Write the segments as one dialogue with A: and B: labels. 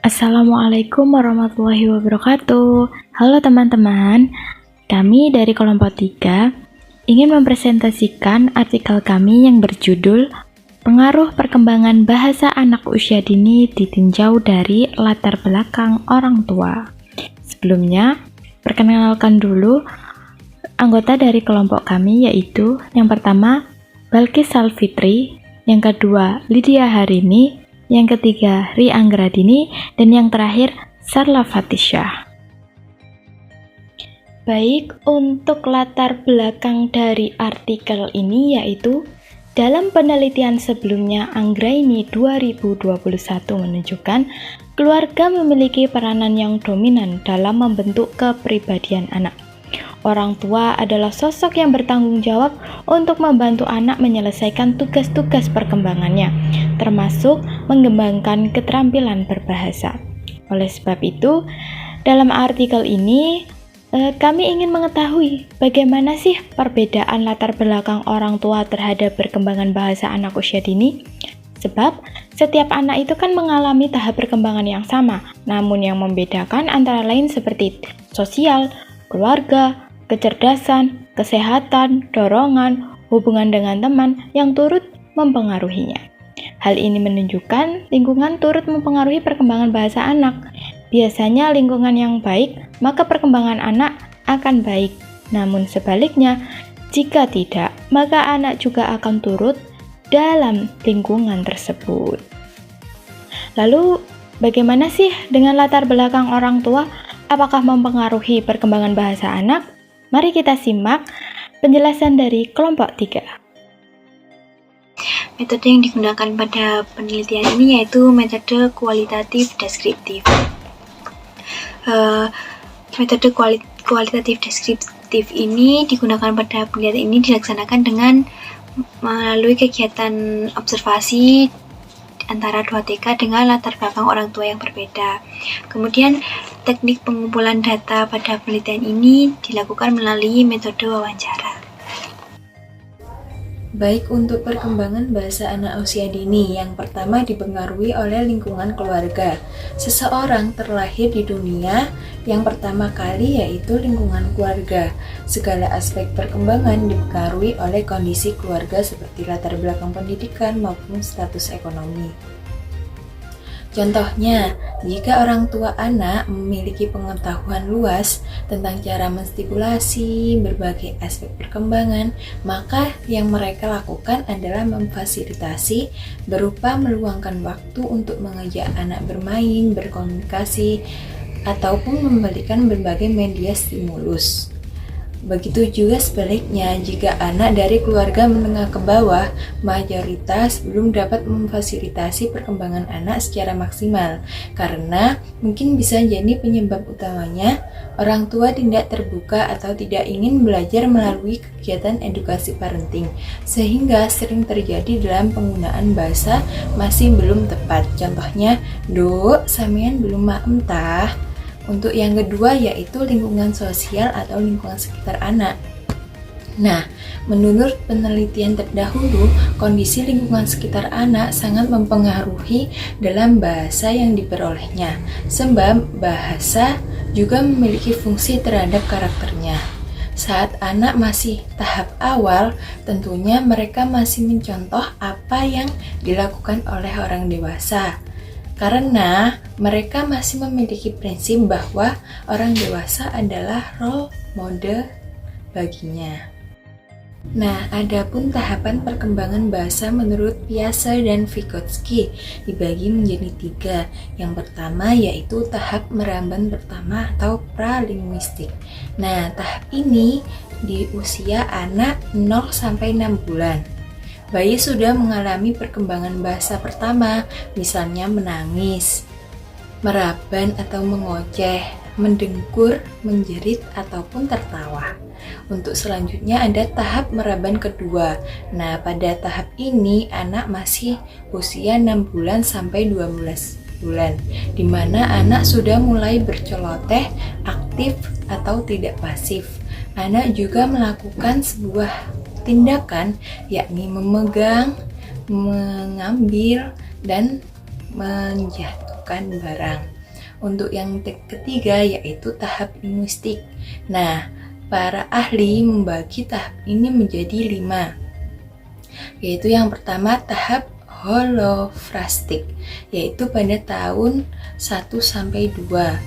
A: Assalamualaikum warahmatullahi wabarakatuh. Halo teman-teman, kami dari kelompok 3 ingin mempresentasikan artikel kami yang berjudul Pengaruh Perkembangan Bahasa Anak Usia Dini Ditinjau dari Latar Belakang Orang Tua. Sebelumnya, perkenalkan dulu anggota dari kelompok kami, yaitu yang pertama Balkis Salfitri, yang kedua Lydia Harini, yang ketiga Ri Anggradini, dan yang terakhir Sarla Fatisha. Baik, untuk latar belakang dari artikel ini yaitu dalam penelitian sebelumnya Anggraini 2021 menunjukkan keluarga memiliki peranan yang dominan dalam membentuk kepribadian anak. Orang tua adalah sosok yang bertanggung jawab untuk membantu anak menyelesaikan tugas-tugas perkembangannya, termasuk mengembangkan keterampilan berbahasa. Oleh sebab itu, dalam artikel ini, kami ingin mengetahui bagaimana sih perbedaan latar belakang orang tua terhadap perkembangan bahasa anak usia dini. Sebab setiap anak itu kan mengalami tahap perkembangan yang sama, namun yang membedakan antara lain seperti sosial, keluarga, kecerdasan, kesehatan, dorongan, hubungan dengan teman yang turut mempengaruhinya. Hal ini menunjukkan lingkungan turut mempengaruhi perkembangan bahasa anak. Biasanya lingkungan yang baik, maka perkembangan anak akan baik. Namun sebaliknya, jika tidak, maka anak juga akan turut dalam lingkungan tersebut. Lalu, bagaimana sih dengan latar belakang orang tua? Apakah mempengaruhi perkembangan bahasa anak? Mari kita simak penjelasan dari kelompok 3.
B: Metode yang digunakan pada penelitian ini yaitu metode kualitatif deskriptif. Metode kualitatif deskriptif ini digunakan pada penelitian ini dilaksanakan dengan melalui kegiatan observasi antara 2 TK dengan latar belakang orang tua yang berbeda. Kemudian, teknik pengumpulan data pada penelitian ini dilakukan melalui metode wawancara.
C: Baik untuk perkembangan bahasa anak usia dini, yang pertama dipengaruhi oleh lingkungan keluarga. Seseorang terlahir di dunia yang pertama kali yaitu lingkungan keluarga. Segala aspek perkembangan dipengaruhi oleh kondisi keluarga seperti latar belakang pendidikan maupun status ekonomi. Contohnya, jika orang tua anak memiliki pengetahuan luas tentang cara menstipulasi berbagai aspek perkembangan, maka yang mereka lakukan adalah memfasilitasi berupa meluangkan waktu untuk mengajak anak bermain, berkomunikasi, ataupun memberikan berbagai media stimulus. Begitu juga sebaliknya, jika anak dari keluarga menengah ke bawah, mayoritas belum dapat memfasilitasi perkembangan anak secara maksimal, karena mungkin bisa jadi penyebab utamanya orang tua tidak terbuka atau tidak ingin belajar melalui kegiatan edukasi parenting, sehingga sering terjadi dalam penggunaan bahasa masih belum tepat. Contohnya, "Duk, sampean belum maem tah." Untuk yang kedua yaitu lingkungan sosial atau lingkungan sekitar anak. Nah, menurut penelitian terdahulu, kondisi lingkungan sekitar anak sangat mempengaruhi dalam bahasa yang diperolehnya, sebab bahasa juga memiliki fungsi terhadap karakternya. Saat anak masih tahap awal, tentunya mereka masih mencontoh apa yang dilakukan oleh orang dewasa, karena mereka masih memiliki prinsip bahwa orang dewasa adalah role model baginya. Nah, adapun tahapan perkembangan bahasa menurut Piaget dan Vygotsky dibagi menjadi 3. Yang pertama yaitu tahap meramban pertama atau pralinguistik. Nah, tahap ini di usia anak 0-6 bulan. Bayi sudah mengalami perkembangan bahasa pertama, misalnya menangis, meraban atau mengoceh, mendengkur, menjerit, ataupun tertawa. Untuk selanjutnya ada tahap meraban kedua. Nah, pada tahap ini anak masih usia 6 bulan sampai 12 bulan, di mana anak sudah mulai berceloteh, aktif atau tidak pasif. Anak juga melakukan sebuah tindakan, yakni memegang, mengambil, dan menjatuh. mengucapkan barang. Untuk yang ketiga yaitu tahap linguistik. Nah, para ahli membagi tahap ini menjadi 5. Yaitu yang pertama tahap holofrastik, yaitu pada tahun 1-2.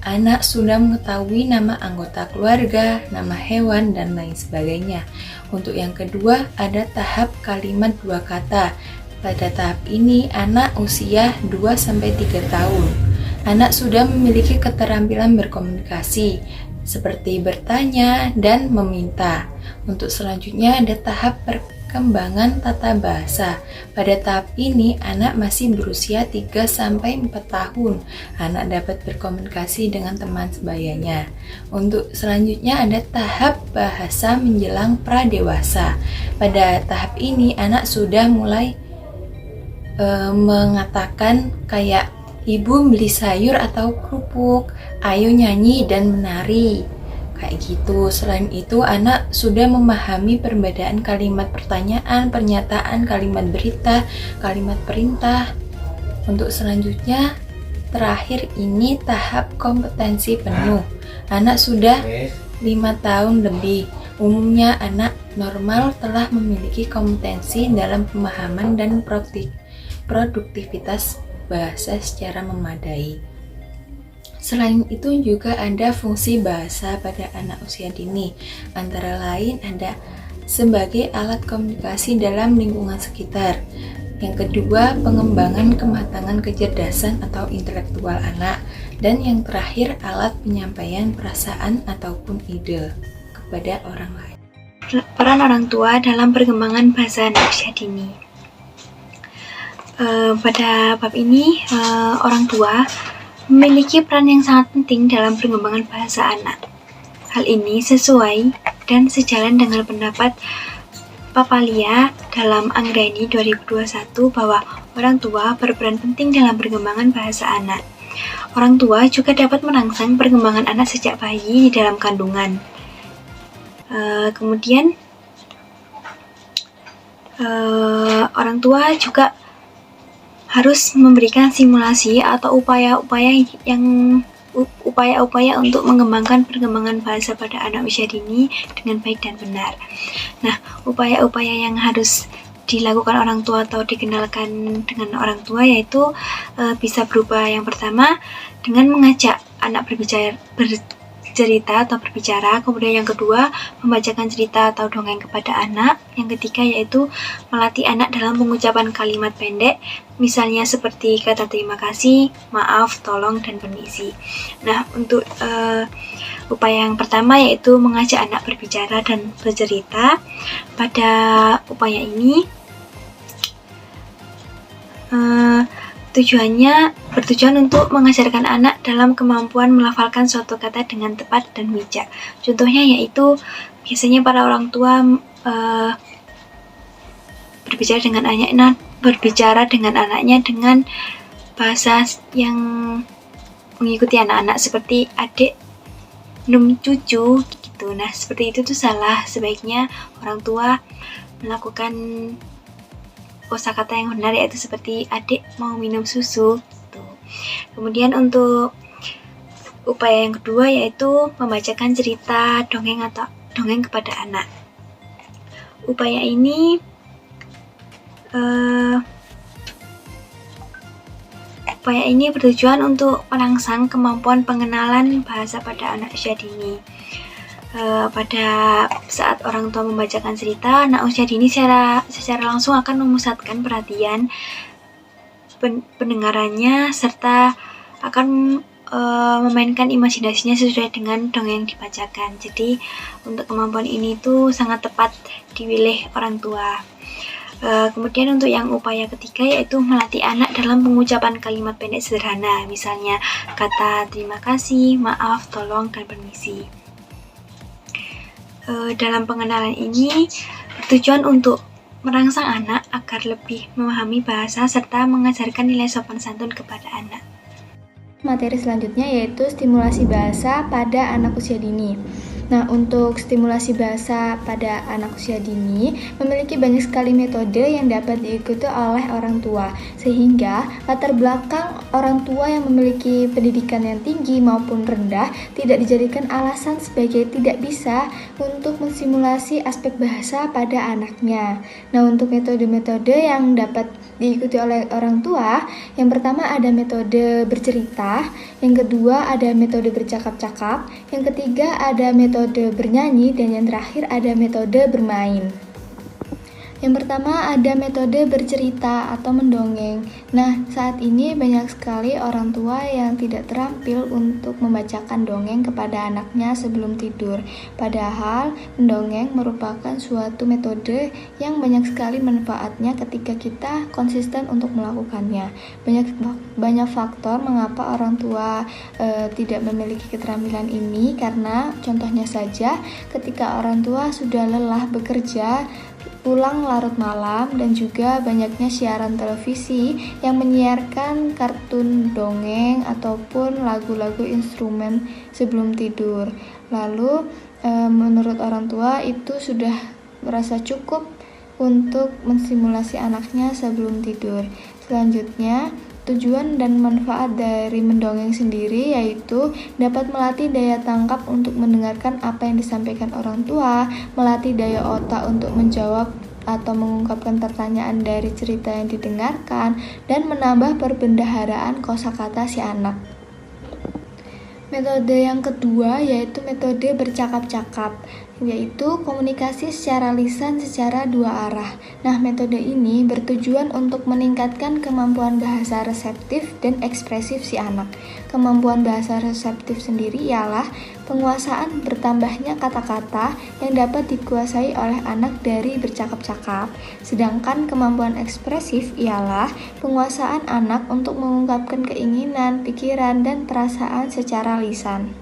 C: Anak sudah mengetahui nama anggota keluarga, nama hewan, dan lain sebagainya. Untuk yang kedua ada tahap kalimat 2 kata. Pada tahap ini anak usia 2-3 tahun. Anak sudah memiliki keterampilan berkomunikasi, seperti bertanya dan meminta. Untuk selanjutnya ada tahap perkembangan tata bahasa. Pada tahap ini anak masih berusia 3-4 tahun. Anak dapat berkomunikasi dengan teman sebayanya. Untuk selanjutnya ada tahap bahasa menjelang pradewasa. Pada tahap ini anak sudah mulai mengatakan kayak ibu beli sayur atau kerupuk, ayo nyanyi dan menari, kayak gitu. Selain itu anak sudah memahami perbedaan kalimat pertanyaan, pernyataan, kalimat berita, kalimat perintah. Untuk selanjutnya terakhir ini tahap kompetensi penuh. Anak sudah 5 tahun lebih. Umumnya anak normal telah memiliki kompetensi dalam pemahaman dan produktivitas bahasa secara memadai. Selain itu juga ada fungsi bahasa pada anak usia dini, antara lain ada sebagai alat komunikasi dalam lingkungan sekitar. Yang kedua, pengembangan kematangan kecerdasan atau intelektual anak. Dan yang terakhir, alat penyampaian perasaan ataupun ide kepada orang lain.
B: Peran orang tua dalam perkembangan bahasa anak usia dini. Pada bab ini, orang tua memiliki peran yang sangat penting dalam perkembangan bahasa anak. Hal ini sesuai dan sejalan dengan pendapat Papalia dalam Anggraini 2021 bahwa orang tua berperan penting dalam perkembangan bahasa anak. Orang tua juga dapat merangsang perkembangan anak sejak bayi di dalam kandungan. Kemudian, orang tua juga harus memberikan simulasi atau upaya-upaya untuk mengembangkan perkembangan bahasa pada anak usia dini dengan baik dan benar. Nah, upaya-upaya yang harus dilakukan orang tua atau dikenalkan dengan orang tua yaitu bisa berupa yang pertama dengan mengajak anak bercerita atau berbicara, kemudian yang kedua membacakan cerita atau dongeng kepada anak, yang ketiga yaitu melatih anak dalam pengucapan kalimat pendek, misalnya seperti kata terima kasih, maaf, tolong, dan permisi. Nah, untuk upaya yang pertama yaitu mengajak anak berbicara dan bercerita. Pada upaya ini bertujuan untuk mengajarkan anak dalam kemampuan melafalkan suatu kata dengan tepat dan bijak. Contohnya yaitu biasanya para orang tua berbicara dengan anaknya dengan bahasa yang mengikuti anak-anak seperti adik, num, cucu gitu. Nah, seperti itu tuh salah. Sebaiknya orang tua melakukan kosakata yang benar yaitu seperti adik mau minum susu gitu. Kemudian untuk upaya yang kedua yaitu membacakan cerita dongeng atau dongeng kepada anak. Upaya ini bertujuan untuk merangsang kemampuan pengenalan bahasa pada anak usia dini. Pada saat orang tua membacakan cerita, anak usia dini secara langsung akan memusatkan perhatian pendengarannya serta akan memainkan imajinasinya sesuai dengan dongeng yang dibacakan. Jadi untuk kemampuan ini tuh sangat tepat dipilih orang tua. Kemudian untuk yang upaya ketiga yaitu melatih anak dalam pengucapan kalimat pendek sederhana, misalnya kata terima kasih, maaf, tolong, dan permisi. Dalam pengenalan ini bertujuan untuk merangsang anak agar lebih memahami bahasa serta mengajarkan nilai sopan santun kepada anak.
A: Materi selanjutnya yaitu stimulasi bahasa pada anak usia dini. Nah, untuk stimulasi bahasa pada anak usia dini memiliki banyak sekali metode yang dapat diikuti oleh orang tua, sehingga latar belakang orang tua yang memiliki pendidikan yang tinggi maupun rendah tidak dijadikan alasan sebagai tidak bisa untuk mensimulasi aspek bahasa pada anaknya. Nah, untuk metode-metode yang dapat diikuti oleh orang tua, yang pertama ada metode bercerita, yang kedua ada metode bercakap-cakap, yang ketiga ada metode bernyanyi, dan yang terakhir ada metode bermain. Yang pertama ada metode bercerita atau mendongeng. Nah, saat ini banyak sekali orang tua yang tidak terampil untuk membacakan dongeng kepada anaknya sebelum tidur. Padahal, mendongeng merupakan suatu metode yang banyak sekali manfaatnya ketika kita konsisten untuk melakukannya. Banyak faktor mengapa orang tua tidak memiliki keterampilan ini, karena contohnya saja ketika orang tua sudah lelah bekerja, pulang larut malam, dan juga banyaknya siaran televisi yang menyiarkan kartun dongeng ataupun lagu-lagu instrumen sebelum tidur. Lalu menurut orang tua itu sudah merasa cukup untuk mensimulasi anaknya sebelum tidur. Selanjutnya, tujuan dan manfaat dari mendongeng sendiri yaitu dapat melatih daya tangkap untuk mendengarkan apa yang disampaikan orang tua, melatih daya otak untuk menjawab atau mengungkapkan pertanyaan dari cerita yang didengarkan, dan menambah perbendaharaan kosakata si anak. Metode yang kedua yaitu metode bercakap-cakap, yaitu komunikasi secara lisan secara dua arah. Nah, metode ini bertujuan untuk meningkatkan kemampuan bahasa reseptif dan ekspresif si anak. Kemampuan bahasa reseptif sendiri ialah penguasaan bertambahnya kata-kata yang dapat dikuasai oleh anak dari bercakap-cakap. Sedangkan kemampuan ekspresif ialah penguasaan anak untuk mengungkapkan keinginan, pikiran, dan perasaan secara lisan.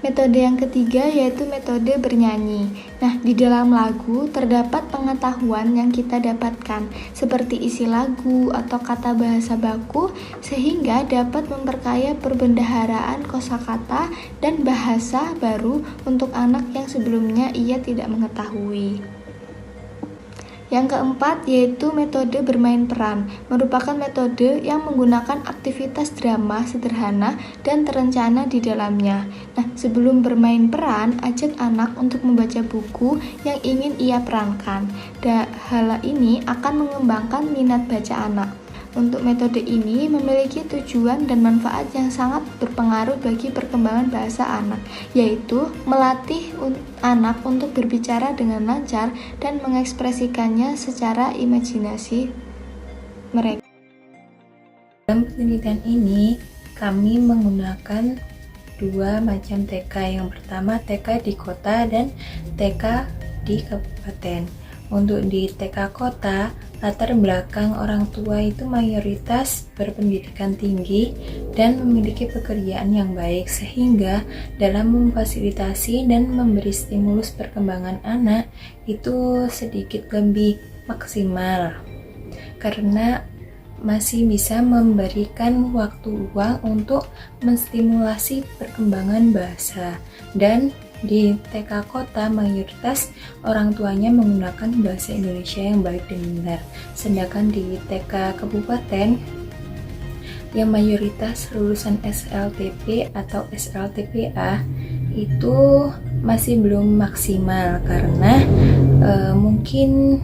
A: Metode yang ketiga yaitu metode bernyanyi. Nah, di dalam lagu terdapat pengetahuan yang kita dapatkan, seperti isi lagu atau kata bahasa baku, sehingga dapat memperkaya perbendaharaan kosakata dan bahasa baru untuk anak yang sebelumnya ia tidak mengetahui. Yang keempat yaitu metode bermain peran, merupakan metode yang menggunakan aktivitas drama sederhana dan terencana di dalamnya. Nah, sebelum bermain peran, ajak anak untuk membaca buku yang ingin ia perankan. Hal ini akan mengembangkan minat baca anak. Untuk metode ini memiliki tujuan dan manfaat yang sangat berpengaruh bagi perkembangan bahasa anak, yaitu melatih anak untuk berbicara dengan lancar dan mengekspresikannya secara imajinasi mereka.
C: Dalam penelitian ini, kami menggunakan dua macam TK. Yang pertama TK di kota dan TK di kabupaten. Untuk di TK kota, latar belakang orang tua itu mayoritas berpendidikan tinggi dan memiliki pekerjaan yang baik, sehingga dalam memfasilitasi dan memberi stimulus perkembangan anak itu sedikit lebih maksimal, karena masih bisa memberikan waktu luang untuk menstimulasi perkembangan bahasa. Dan di TK kota mayoritas orang tuanya menggunakan bahasa Indonesia yang baik dan benar. Sedangkan di TK kabupaten yang mayoritas lulusan SLTP atau SLTPA itu masih belum maksimal, karena mungkin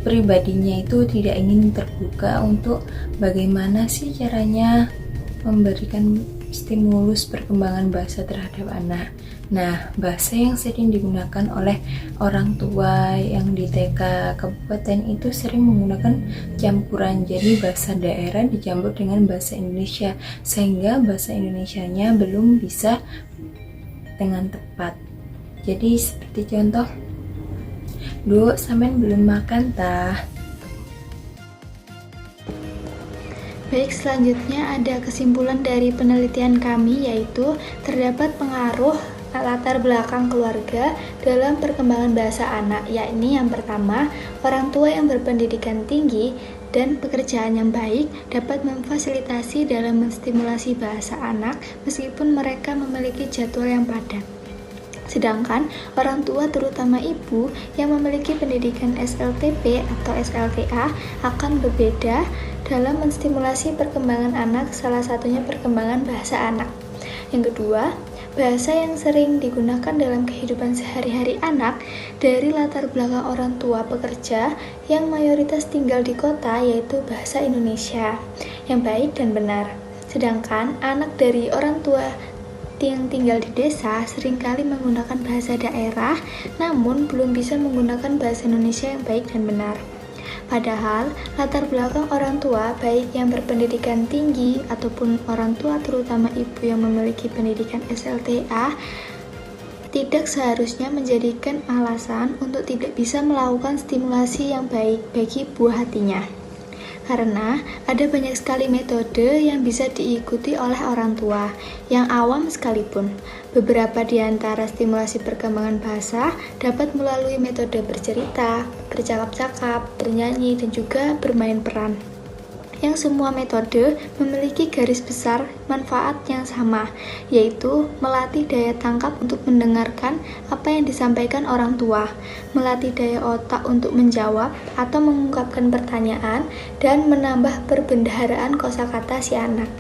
C: pribadinya itu tidak ingin terbuka untuk bagaimana sih caranya memberikan stimulus perkembangan bahasa terhadap anak. Nah, bahasa yang sering digunakan oleh orang tua yang di TK kabupaten itu sering menggunakan campuran, jadi bahasa daerah dicampur dengan bahasa Indonesia, sehingga bahasa Indonesianya belum bisa dengan tepat. Jadi seperti contoh, "Duh, sampean belum makan tah?"
A: Baik, selanjutnya ada kesimpulan dari penelitian kami, yaitu terdapat pengaruh latar belakang keluarga dalam perkembangan bahasa anak, yakni yang pertama, orang tua yang berpendidikan tinggi dan pekerjaan yang baik dapat memfasilitasi dalam menstimulasi bahasa anak meskipun mereka memiliki jadwal yang padat. Sedangkan orang tua terutama ibu yang memiliki pendidikan SLTP atau SLTA akan berbeda dalam menstimulasi perkembangan anak, salah satunya perkembangan bahasa anak. Yang kedua, bahasa yang sering digunakan dalam kehidupan sehari-hari anak dari latar belakang orang tua pekerja yang mayoritas tinggal di kota yaitu bahasa Indonesia yang baik dan benar. Sedangkan anak dari orang tua yang tinggal di desa seringkali menggunakan bahasa daerah namun belum bisa menggunakan bahasa Indonesia yang baik dan benar. Padahal latar belakang orang tua baik yang berpendidikan tinggi ataupun orang tua terutama ibu yang memiliki pendidikan SLTA tidak seharusnya menjadikan alasan untuk tidak bisa melakukan stimulasi yang baik bagi buah hatinya. Karena ada banyak sekali metode yang bisa diikuti oleh orang tua yang awam sekalipun. Beberapa di antara stimulasi perkembangan bahasa dapat melalui metode bercerita, bercakap-cakap, bernyanyi, dan juga bermain peran. Yang semua metode memiliki garis besar manfaat yang sama, yaitu melatih daya tangkap untuk mendengarkan apa yang disampaikan orang tua, melatih daya otak untuk menjawab atau mengungkapkan pertanyaan, dan menambah perbendaharaan kosakata si anak.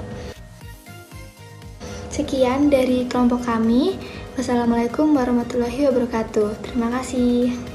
A: Sekian dari kelompok kami. Wassalamualaikum warahmatullahi wabarakatuh. Terima kasih.